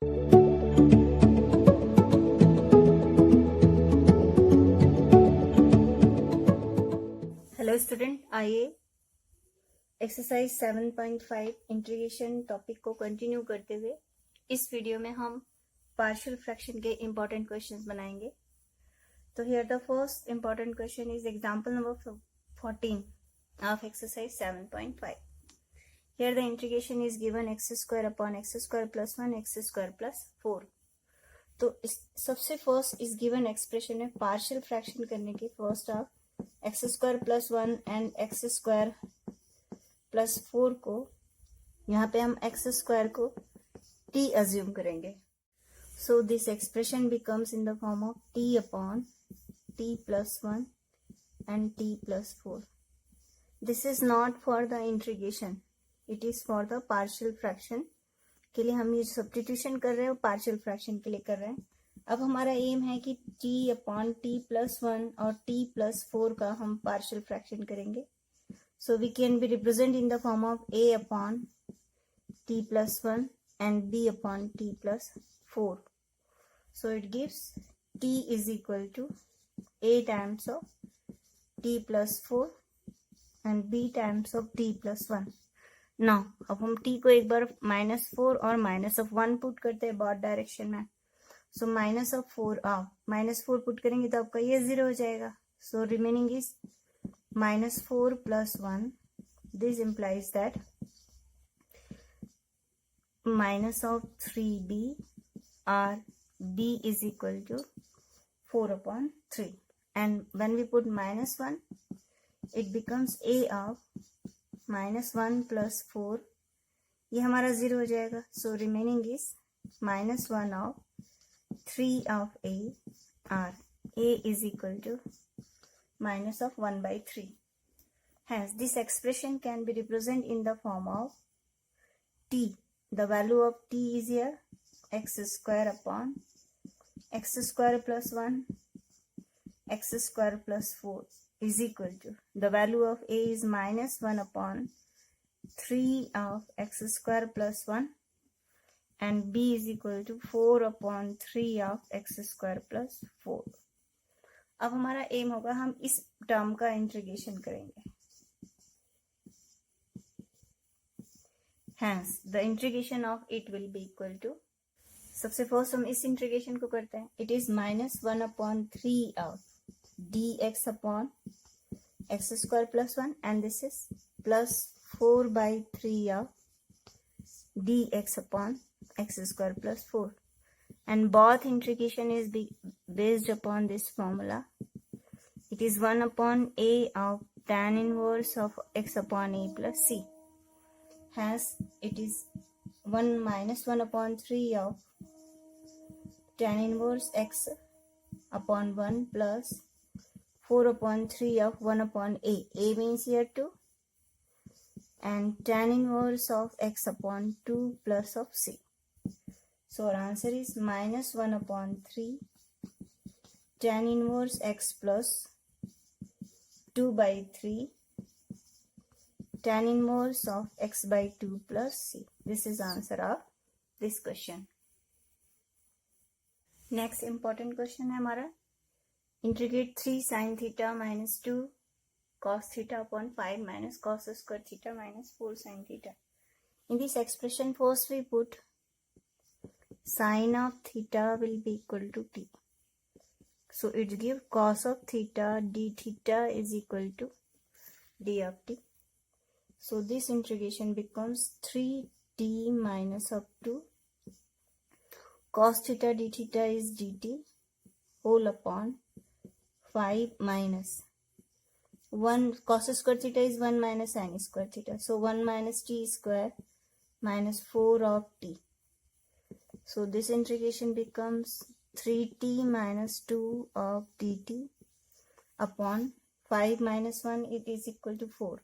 Hello student, आइए exercise 7.5 integration topic को continue करते हुए इस वीडियो में हम पार्शियल फ्रैक्शन के इंपॉर्टेंट क्वेश्चंस बनाएंगे। तो here the first important question is example number 14 of exercise 7.5। Here the integration is given x square upon x square plus 1 x square plus 4। तो सबसे फर्स्ट इज गिवन एक्सप्रेशन में partial fraction करने के first of x square plus 1 and x square plus 4 को यहाँ पे हम x square को t अज्यूम करेंगे। So this expression becomes in the form of t upon t plus 1 and t plus 4। This is not for the integration, it is for the partial fraction के लिए हम ये substitution कर रहे हैं और पार्शियल फ्रैक्शन के लिए कर रहे हैं। अब हमारा एम है कि t अपॉन t प्लस 1 और t प्लस 4 का हम पार्शियल फ्रैक्शन करेंगे। So we can be represent in the form of a upon t plus 1 and b upon t plus 4। So it gives t is equal to a times of t plus 4 and b times of t plus 1। Now अब हम t को एक बार -4 और -1 put करते हैं both direction में। सो -4 put करेंगे तो आपका ये 0 हो जाएगा। So remaining is -4 plus 1। This implies that -3b or b is equal to 4/3, and when we put -1 it becomes a of -1 plus 4, ये हमारा 0 हो जाएगा। So remaining is -1 of 3 of a or a is equal to minus of 1/3. Hence this expression can be represented in the form of t. The value of t is here x square upon x square plus 1 x square plus 4 is equal to, the value of a is -1 upon 3 of x square plus 1 and b is equal to 4/3 of x square plus 4. अब हमारा M होगा हम इस term का integration करेंगे। Hence the integration of it will be equal to, सबसे first हम इस इंटीग्रेशन को करते हैं। It is -1/3 of dx upon x square plus 1 and this is plus 4/3 of dx upon x square plus 4, and both integration is based upon this formula. It is 1/a of tan inverse of x upon a plus c. Hence it is -1/3 of tan inverse x upon 1 plus 4/3 of 1/a. A means here 2, and tan inverse of x upon 2 plus of c. So our answer is -1/3 tan inverse x plus 2/3 tan inverse of x by 2 plus c. This is answer of this question. Next important question है हमारा, integrate 3 sin theta minus 2 cos theta upon 5 minus cos square theta minus 4 sin theta. In this expression first we put sin of theta will be equal to t. So it gives cos of theta d theta is equal to d of t. So this integration becomes 3t minus up to cos theta d theta is dt whole upon 5 minus 1 cos square theta is 1 minus sin square theta. So 1 minus t square minus 4 of t. So this integration becomes 3t minus 2 of dt upon 5 minus 1, it is equal to 4,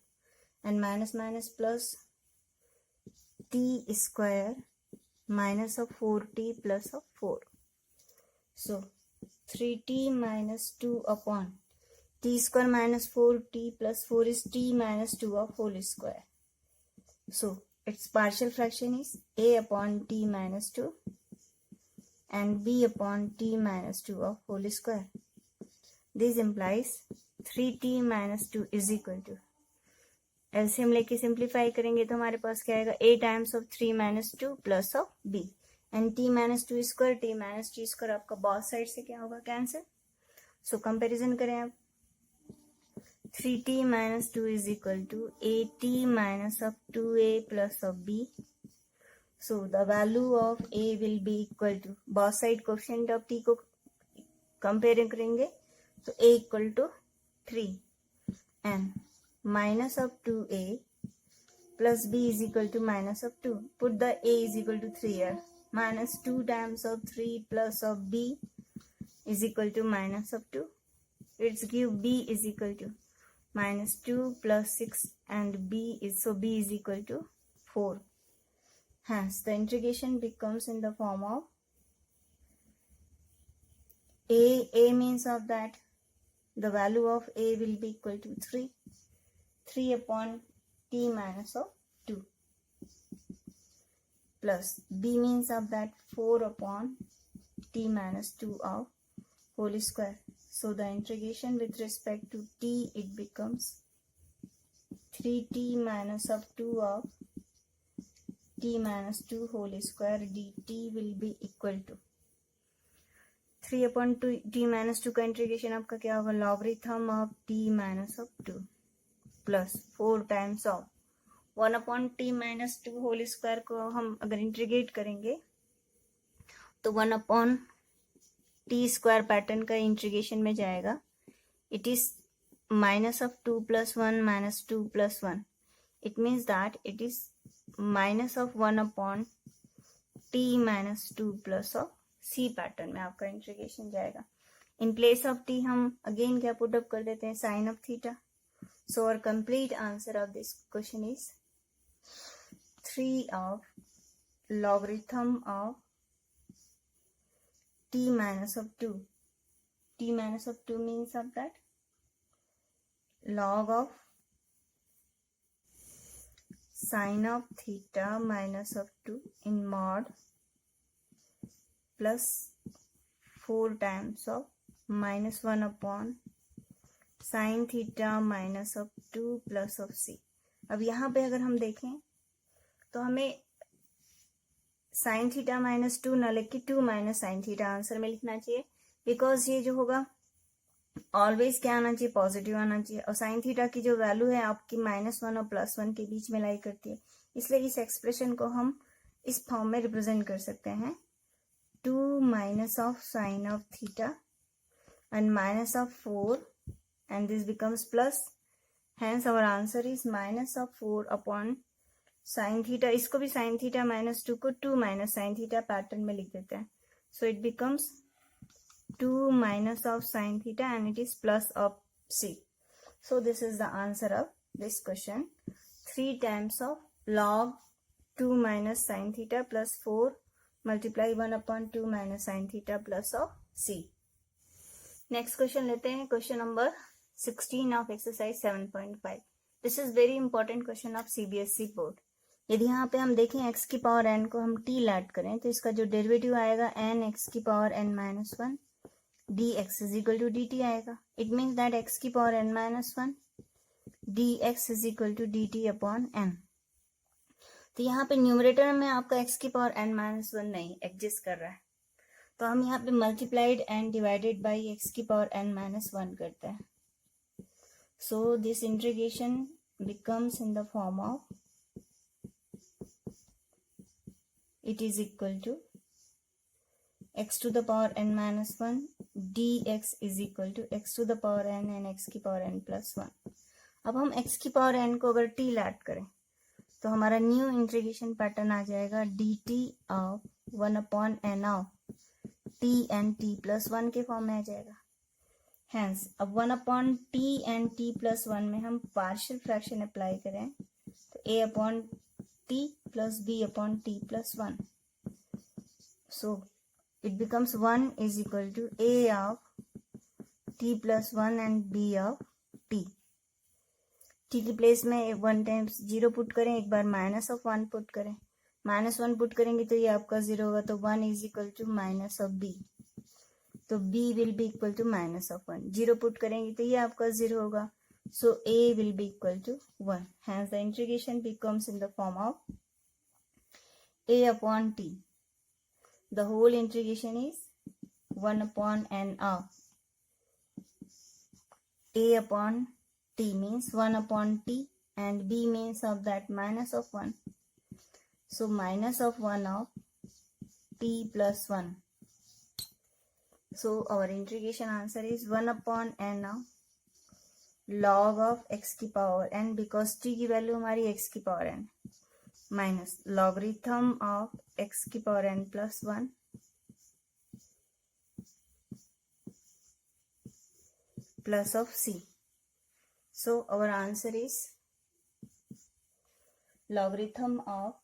and minus minus plus t square minus of 4t plus of 4. So 3t minus 2 upon t square minus 4t plus 4 is t minus 2 of whole square. So its partial fraction is a upon t minus 2 and b upon t minus 2 of whole square. This implies 3t minus 2 is equal to, LCM लेके simplify करेंगे तो हमारे पास क्या आएगा, a times of 3 minus 2 plus of b and t minus 2 square, t minus T square आपका both side से क्या होगा, कैंसिल. सो कंपेरिजन करें आप, 3t minus 2 is equal to at minus of 2a plus of b. So the value of a will be equal to, both side coefficient of t को compare करेंगे तो a equal to 3 and minus of 2a plus b is equal to minus of 2. Put the a is equal to 3 here. Minus 2 times of 3 plus of b is equal to minus of 2. Let's give b is equal to minus 2 plus 6 and b is, so b is equal to 4. Hence the integration becomes in the form of a means of that the value of a will be equal to 3 upon t minus of 2 plus b means of that 4 upon t minus 2 of whole square. So the integration with respect to t, it becomes 3t minus of 2 of t minus 2 whole square dt will be equal to 3 upon 2 t minus 2 का integration आपका क्या होगा, logarithm of t minus of 2 plus 4 times of 1 upon t minus 2 whole square को हम अगर integrate करेंगे तो 1 upon t square pattern का इंटीग्रेशन में जाएगा. It is minus of 2 plus 1 minus 2 plus 1. It means that it is minus of 1 upon t minus 2 plus of C pattern में आपका इंटीग्रेशन जाएगा. इन प्लेस ऑफ टी हम again क्या put up कर देते हैं, sine of theta. So our complete answer of this question is 3 of logarithm of t minus of 2. t minus of 2 means of that log of sine of theta minus of 2 in mod plus 4 times of minus 1 upon sine theta minus of 2 plus of c. अब यहाँ पे अगर हम देखें तो हमें sine theta minus 2 न लिख के 2 माइनस साइन थीटा आंसर में लिखना चाहिए, बिकॉज ये जो होगा ऑलवेज क्या आना चाहिए, पॉजिटिव आना चाहिए. और साइन थीटा की जो वैल्यू है आपकी -1 और +1 के बीच में लाई करती है, इसलिए इस एक्सप्रेशन को हम इस फॉर्म में रिप्रेजेंट कर सकते हैं 2 minus of sine of theta and minus of 4 and this becomes plus. Hence our answer is minus of 4 upon sine theta. इसको भी साइन थीटा माइनस 2 को 2 माइनस साइन थीटा पैटर्न में लिख देते हैं. So it becomes 2 minus of sine theta and it is plus of C. So this is the answer of this question. 3 times of log 2 minus sine theta plus 4 multiply 1 upon 2 minus sine theta plus of C. Next question लेते हैं, question number 16 of exercise 7.5. This is very important question of CBSE board. यदि यहाँ पे हम देखें x की power n को हम t ऐड करें तो इसका जो डेरिवेटिव आएगा n x की power n minus 1 dx is equal to dt आएगा. इट मीन्स दैट x की power n minus 1 dx is equal to dt upon n. तो यहाँ पे न्यूमरेटर में आपका x की पावर n माइनस 1 नहीं एग्जिस्ट कर रहा है, तो हम यहाँ पे multiplied n divided by x की पावर n माइनस 1 करते हैं. So this integration becomes in the form of it is equal to x to the power n minus 1 dx is equal to x to the power n and x की power n plus 1. अब हम x की power n को अगर t add करें तो हमारा new integration pattern आ जाएगा dt of 1 upon n of t and t plus 1 के फॉर्म में आ जाएगा. हैंस अब 1 upon t and t plus 1 में हम पार्शियल फ्रैक्शन अप्लाई करें तो a upon t plus b upon t plus 1. So it becomes 1 is equal to a of t plus 1 and b of t. t की place में 1 times 0 put करें, एक बार minus of 1 put करें. -1 put करेंगे तो ये आपका 0 होगा, तो 1 is equal to minus of b, तो b will be equal to -1. 0 put करेंगे तो ये आपका 0 होगा, so a will be equal to 1. Hence the integration becomes in the form of a upon t. The whole integration is 1 upon n of a upon t means 1 upon t, and b means of that minus of 1. So minus of 1 of t plus 1. So our integration answer is 1 upon n of log of x की power n, because t की value हमारी x की power n, minus logarithm of x की power n plus 1 plus of c. So our answer is logarithm of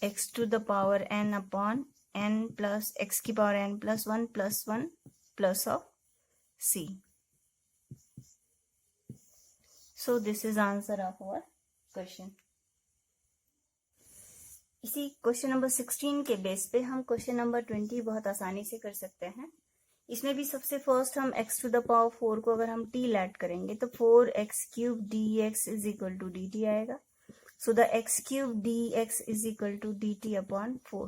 x to the power n upon n plus x की power n plus 1 plus of c. So this is answer of our question. इसी question number 16 के base पे हम question number 20 बहुत आसानी से कर सकते हैं. इसमें भी सबसे फर्स्ट हम x टू द पावर 4 को अगर हम t ऐड करेंगे तो 4x cube dx is equal to dt आएगा. So the x cube dx is equal to dt upon 4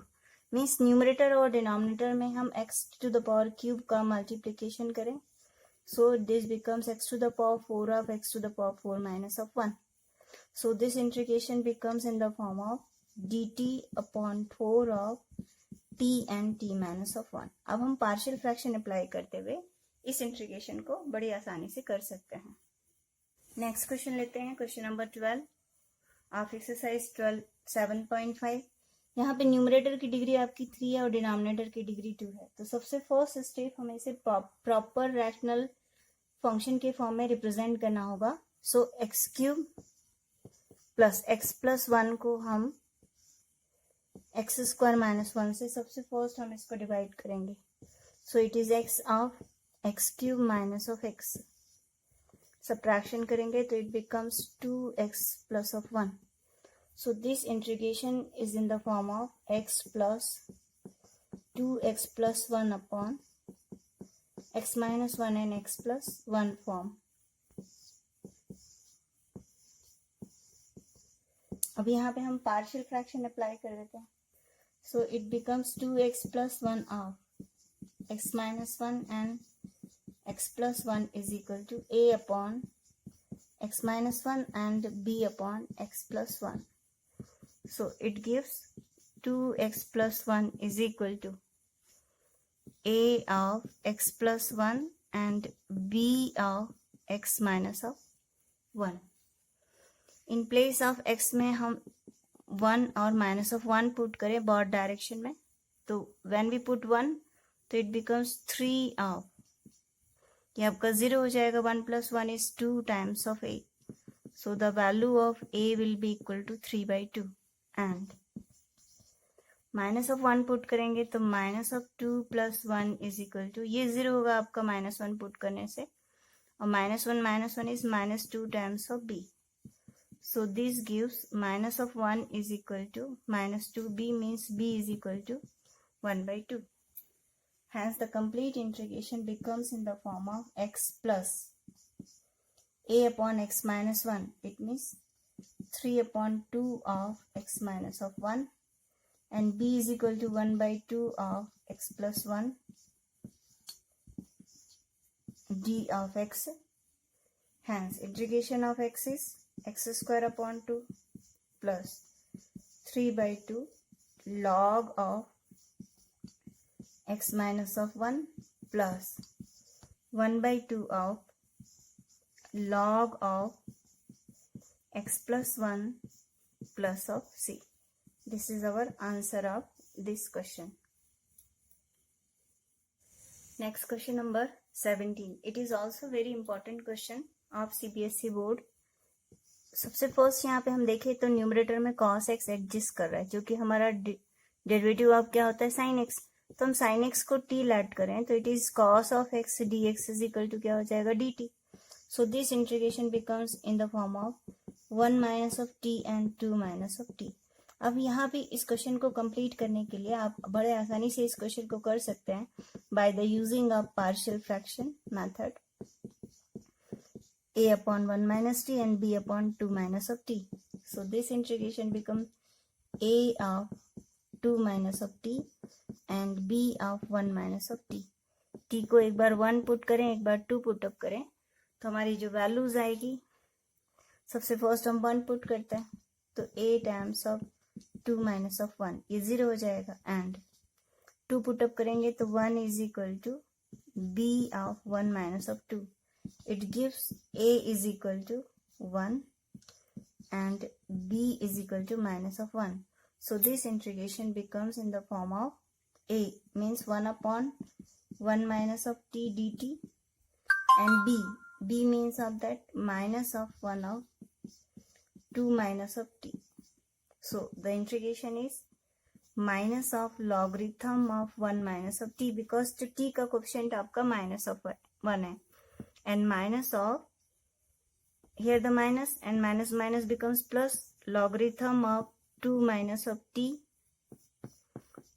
means numerator और डिनोमिनेटर में हम x to the power cube का मल्टीप्लीकेशन करें. So this becomes x to the power 4 of x to the power 4 minus of 1. So this integration becomes in the form of dt upon 4 of t and t minus of 1. अब हम partial fraction apply करते हुए इस integration को बड़ी आसानी से कर सकते हैं. नेक्स्ट क्वेश्चन लेते हैं, क्वेश्चन नंबर 12 ऑफ एक्सरसाइज 7.5. यहाँ पे न्यूमरेटर की डिग्री आपकी 3 है और डिनोमिनेटर की डिग्री 2 है. तो सबसे फर्स्ट स्टेप हमें इसे प्रॉपर रैशनल फंक्शन के फॉर्म में रिप्रेजेंट करना होगा. So x cube plus x plus 1 को हम एक्स स्क्वायर माइनस 1 से सबसे फर्स्ट हम इसको डिवाइड करेंगे. So it is x of x cube minus of x. Subtraction करेंगे तो it becomes 2x plus of 1. So this integration is in the form of x plus 2x plus 1 upon x minus 1 and x plus 1 form. अब यहाँ पे हम partial fraction apply कर देते हैं. So it becomes 2x plus 1 of x minus 1 and x plus 1 is equal to a upon x minus 1 and b upon x plus 1. So it gives 2x plus 1 is equal to a of x plus 1 and b of x minus of 1. In place of x में हम 1 और minus of 1 put करें both direction में. तो when we put 1 तो it becomes 3 of, ये आपका 0 हो जाएगा. 1 plus 1 is 2 times of a. So the value of a will be equal to 3 by 2. And minus of 1 put करेंगे तो minus of 2 plus 1 is equal to, ये 0 होगा आपका -1 पुट करने से, और -1 is -2 times of b. So this gives minus of 1 is equal to -2b means b is equal to 1/2. Hence the complete integration becomes in the form of x plus a upon x minus 1. It means 3 upon 2 of x minus of 1 and b is equal to 1/2 of x plus 1 d of x. Hence integration of x is x square upon 2 plus 3/2 log of x minus of 1 plus 1/2 of log of x plus 1 plus of c. This is our answer of this question. Next question number 17. It is also very important question of CBSE board. सबसे first यहाँ पे हम देखें तो numerator में cos x exist कर रहा है, जो कि हमारा डेरिवेटिव ऑफ क्या होता है sin x. तो हम sin x को t ऐड करें तो it is cos of x dx is equal to क्या हो जाएगा dt. So this integration becomes in the form of 1 minus of T and 2 minus of T. अब यहाँ पे इस क्वेश्चन को कंप्लीट करने के लिए आप बड़े आसानी से इस क्वेश्चन को कर सकते हैं by the using of partial fraction method, a upon 1 minus t and b upon 2 minus of t. So this integration becomes a of 2 minus of t and b of 1 minus of t. t को एक बार 1 put करें, एक बार 2 put up करें, तो हमारी जो values आएगी, सबसे फर्स्ट हम 1 पुट करते हैं, तो a times of 2 minus of 1 ये 0 हो जाएगा, एंड 2 पुट अप करेंगे तो 1 is equal to b of 1 minus of 2. It gives a is equal to 1 and b is equal to minus of 1. So this integration becomes in the form of a means 1 upon 1 minus of t dt, and b means of that minus of 1 of 2 minus of t. So the integration is minus of logarithm of 1 minus of t, because जो t का coefficient आपका minus of 1 है, and minus of, here the minus and minus becomes plus, logarithm of 2 minus of t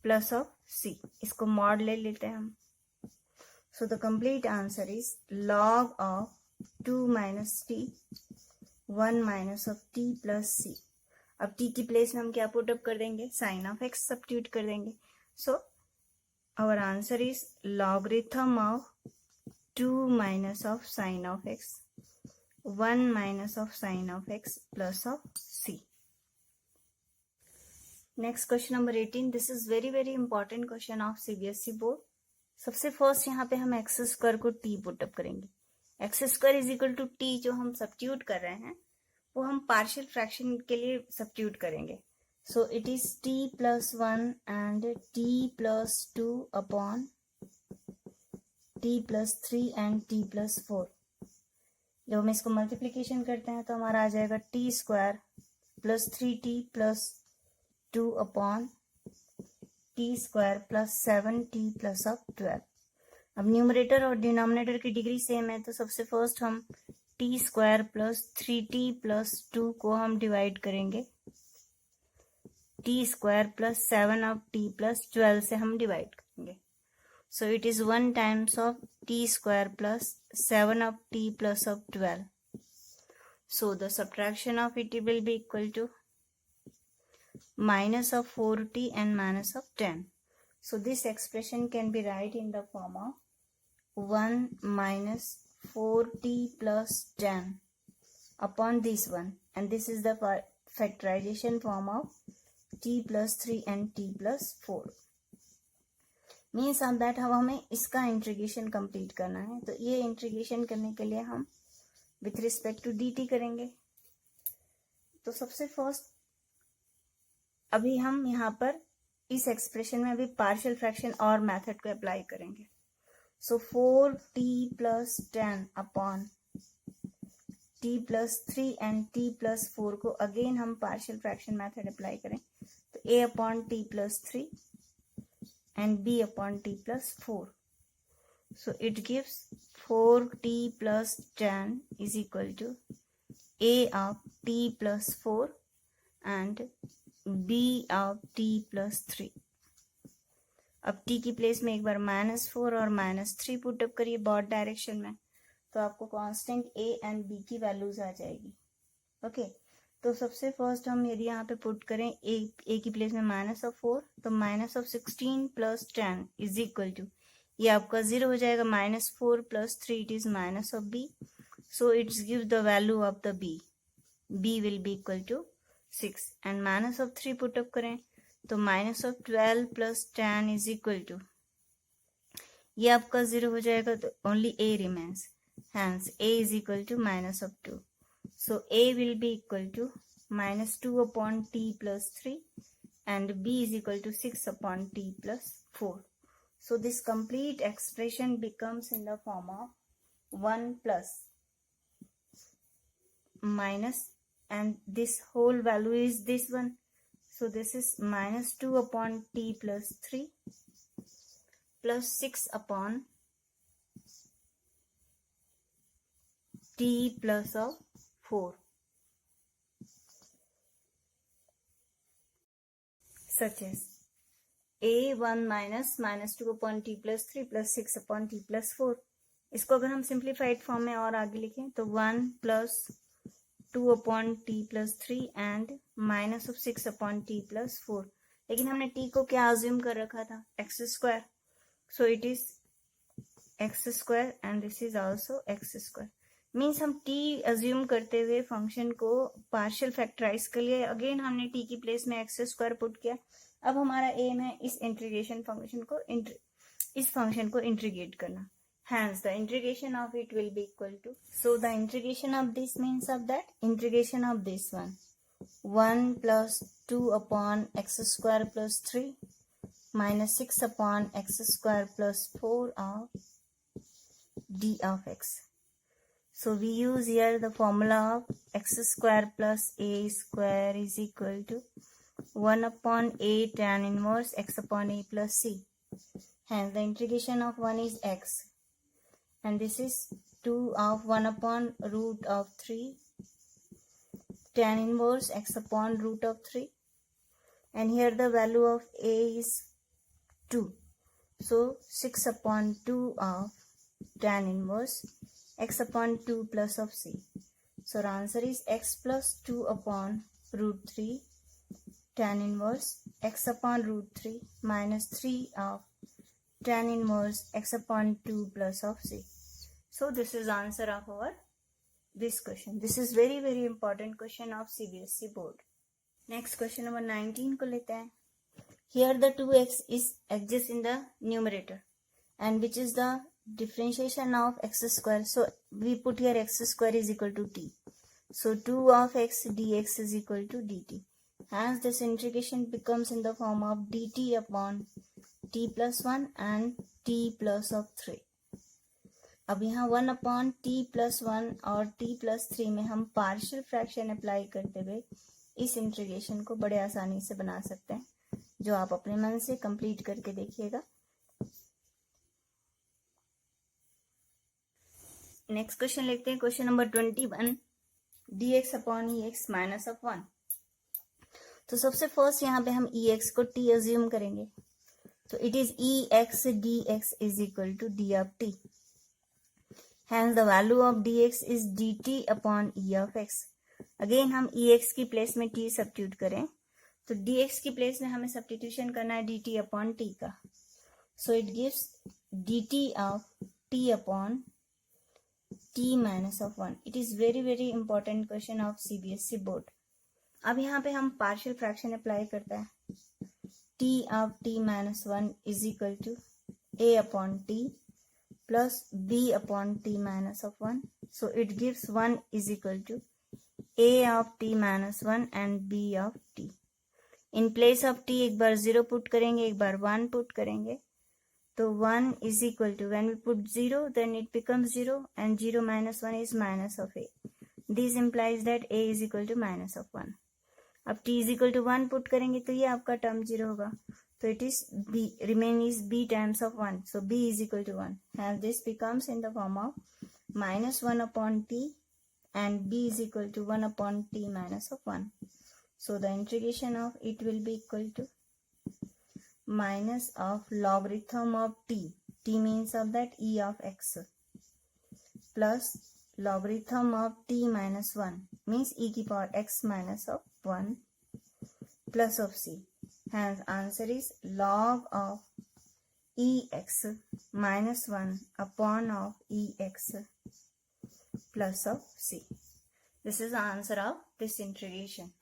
plus of c. इसको mod ले लेते हैं हम. So the complete answer is log of 2 minus t 1 minus of t plus c. अब t की place में हम क्या पुट अप कर देंगे, sin of x सब्स्टिट्यूट कर देंगे. So our answer is logarithm of 2 minus of sin of x 1 minus of sin of x plus of c. Next question number 18. This is very important question of CBSE board. सबसे first यहाँ पे हम x square को t put up करेंगे. X square is equal to t जो हम substitute कर रहे हैं वो हम पार्शियल फ्रैक्शन के लिए सब्स्टिट्यूट करेंगे. So it is t plus 1 and t plus 2 upon t plus 3 and t plus 4. जब हम इसको मल्टीप्लीकेशन करते हैं तो हमारा आ जाएगा T square plus 3t plus 2 upon T square plus 7t plus of 12. अब न्यूमरेटर और डिनोमिनेटर की डिग्री सेम है, तो सबसे फर्स्ट हम T square plus 3t plus 2 को हम डिवाइड करेंगे T square plus 7 of t plus 12 से हम डिवाइड करेंगे. So it is 1 times of t square plus 7 of t plus of 12. So the subtraction of it will be equal to minus of 4t and minus of 10. So this expression can be write in the form of 1 minus 4t plus 10 upon this one, and this is the factorization form of t plus 3 and t plus 4. Means of that अब हमें इसका integration complete करना है, तो ये integration करने के लिए हम विथ रिस्पेक्ट टू dt करेंगे. तो सबसे फर्स्ट अभी हम यहाँ पर इस एक्सप्रेशन में अभी पार्शियल फ्रैक्शन और मेथड को अप्लाई करेंगे. सो 4t plus 10 upon t plus 3 and t plus 4 को अगेन हम पार्शियल फ्रैक्शन मेथड अप्लाई करें, तो a upon t plus 3 and b upon t plus 4. So it gives 4t plus 10 is equal to a of t plus 4 and b of t plus 3. अब t की place में एक बार -4 और -3 put up करिए baud direction में, तो आपको constant a and b की वैल्यूज आ जाएगी. ओके तो सबसे फर्स्ट हम यदि यहाँ पे पुट करें a की प्लेस में -4, तो -16 प्लस 10 इज इक्वल टू, ये आपका 0 हो जाएगा, -4 plus 3 it is minus of b. So it's give the value of the b will be equal to 6, and -3 put up करें तो -12 प्लस 10 इज इक्वल टू, ये आपका 0 हो जाएगा, तो only a remains, hence a is equal to -2. So a will be equal to -2 upon t plus 3 and b is equal to 6 upon t plus 4. So this complete expression becomes in the form of 1 plus minus, and this whole value is this one. So this is -2 upon t plus 3 plus 6 upon t plus of 4. such as a1 minus minus 2 upon t plus 3 plus 6 upon t plus 4. इसको अगर हम simplified form में और आगे लिखें तो 1 plus 2 upon T plus 3 and minus of 6 upon T plus 4. लेकिन हमने t को क्या अज्यूम कर रखा था, x square, so it is x square and this is also x square. Means हम t अज्यूम करते हुए फंक्शन को पार्शियल फैक्टराइज कर लिया. अगेन हमने t की प्लेस में एक्स स्क्वायर पुट किया. अब हमारा एम है इस इंटीग्रेशन फंक्शन को इस फंक्शन को इंटीग्रेट करना. Hence the integration of it will be equal to, so the integration of this means of that integration of this one 1 plus 2 upon x square plus 3 minus 6 upon x square plus 4 of d of x. So we use here the formula of x square plus a square is equal to 1 upon a tan inverse x upon a plus c. Hence the integration of 1 is x. And this is 2 of 1 upon root of 3 tan inverse x upon root of 3, and here the value of a is 2, so 6 upon 2 of tan inverse x upon 2 plus of c. So the answer is x plus 2 upon root 3 tan inverse x upon root 3 minus 3 of tan inverse x upon 2 plus of c. So this is answer of our this question. This is very very important question of CBSE board. Next question number 19 को लेते हैं. Here the 2x is exists in the numerator and which is the differentiation of x square. So we put here x square is equal to t. So 2 of x dx is equal to dt. Hence this integration becomes in the form of dt upon t plus 1 and t plus of 3. अब यहाँ 1 upon T plus 1 और T plus 3 में हम partial fraction apply करते हुए इस integration को बड़े आसानी से बना सकते हैं, जो आप अपने मन से कंप्लीट करके देखिएगा. नेक्स्ट क्वेश्चन लिखते हैं. Question number 21, dx upon EX minus of 1. तो सबसे फर्स्ट यहाँ पे हम EX को t अज्यूम करेंगे. तो it is EX dx is equal to d of t. Hence the value of dx is dt upon e of x. Again हम ex की प्लेस में t सब्स्टिट्यूट करें तो dx की प्लेस में हमें सब्स्टिट्यूशन करना है dt upon t का. So it gives dt of t upon t minus of 1. It is very very important question of CBSE board. अब यहाँ पे हम पार्शियल फ्रैक्शन अप्लाई करता है. t of t minus 1 is equal to a upon t plus b upon t minus of 1. So it gives 1 is equal to a of t minus 1 and b of t. In place of t एक बार 0 put करेंगे, एक बार 1 put करेंगे. तो 1 is equal to, when we put 0 then it becomes 0 and 0 minus 1 is minus of a. This implies that a is equal to minus of 1. अब t is equal to 1 put करेंगे तो ये आपका term 0 होगा. So it is b, remain is b times of 1. So b is equal to 1. And this becomes in the form of minus 1 upon t and b is equal to 1 upon t minus of 1. So the integration of it will be equal to minus of logarithm of t. T means of that e of x plus logarithm of t minus 1 means e की power x minus of 1 plus of c. Hence answer is log of ex minus 1 upon of ex plus of c. This is the answer of this integration.